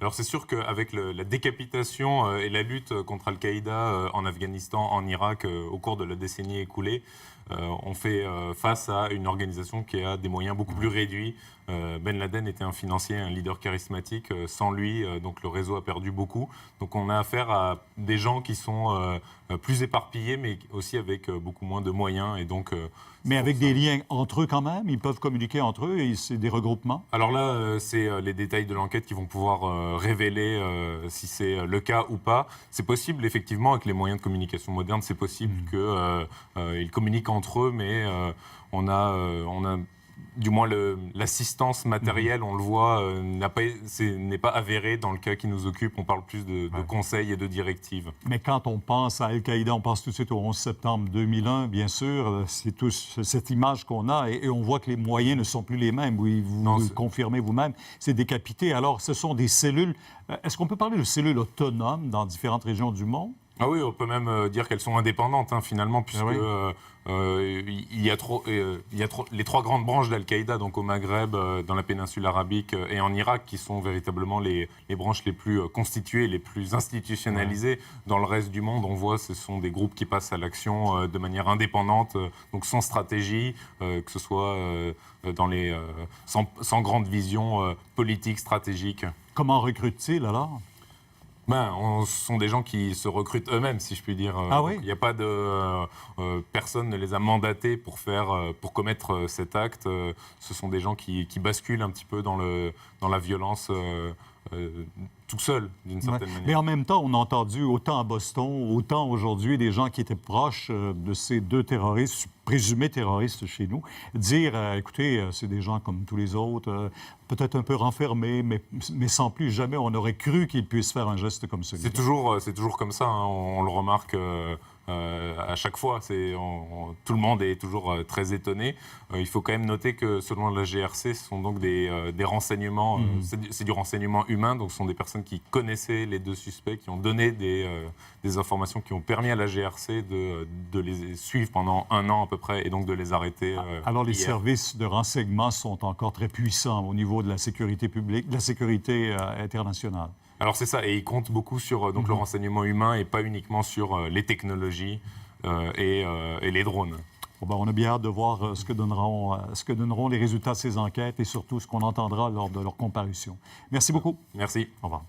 Alors c'est sûr qu'avec la décapitation et la lutte contre Al-Qaïda en Afghanistan, en Irak, au cours de la décennie écoulée, on fait face à une organisation qui a des moyens beaucoup plus réduits. Ben Laden était un financier, un leader charismatique. Sans lui, donc le réseau a perdu beaucoup. Donc on a affaire à des gens qui sont plus éparpillés, mais aussi avec beaucoup moins de moyens. Et donc, mais avec des liens entre eux quand même, ils peuvent communiquer entre eux et c'est des regroupements? Alors là, c'est les détails de l'enquête qui vont pouvoir révéler si c'est le cas ou pas. C'est possible, effectivement, avec les moyens de communication modernes, c'est possible qu'ils communiquent entre eux, mais on a du moins l'assistance matérielle, on le voit, n'est pas avérée dans le cas qui nous occupe. On parle plus de conseils et de directives. Mais quand on pense à Al-Qaïda, on pense tout de suite au 11 septembre 2001, bien sûr. C'est tout cette image qu'on a et on voit que les moyens ne sont plus les mêmes. Oui, vous le confirmez vous-même. C'est décapité. Alors, ce sont des cellules. Est-ce qu'on peut parler de cellules autonomes dans différentes régions du monde? Ah oui, on peut même dire qu'elles sont indépendantes, finalement, puisque il y a les trois grandes branches d'Al-Qaïda, donc au Maghreb, dans la péninsule arabique et en Irak, qui sont véritablement les branches les plus constituées, les plus institutionnalisées. Dans le reste du monde, on voit ce sont des groupes qui passent à l'action de manière indépendante, donc sans stratégie, que ce soit sans grande vision politique, stratégique. Comment recrutent-ils alors? Ce sont des gens qui se recrutent eux-mêmes, si je puis dire. Ah oui? Il n'y a pas de... personne ne les a mandatés pour commettre cet acte. Ce sont des gens qui basculent un petit peu dans la violence tout seuls, d'une certaine manière. Mais en même temps, on a entendu autant à Boston, autant aujourd'hui, des gens qui étaient proches de ces deux terroristes, présumés terroristes chez nous, dire, écoutez, c'est des gens comme tous les autres, peut-être un peu renfermés, mais sans plus jamais on aurait cru qu'ils puissent faire un geste comme celui-là. C'est toujours comme ça, on le remarque à chaque fois. Tout le monde est toujours très étonné. Il faut quand même noter que selon la GRC, ce sont donc des renseignements, c'est du renseignement humain, donc ce sont des personnes qui connaissaient les deux suspects, qui ont donné des informations qui ont permis à la GRC de les suivre pendant 1 an à peu près et donc de les arrêter. Alors les services de renseignement sont encore très puissants au niveau de la sécurité publique, de la sécurité internationale. Alors c'est ça, et ils comptent beaucoup sur le renseignement humain et pas uniquement sur les technologies et les drones. Bon, on a bien hâte de voir ce que donneront les résultats de ces enquêtes et surtout ce qu'on entendra lors de leur comparution. Merci beaucoup. Merci. Au revoir.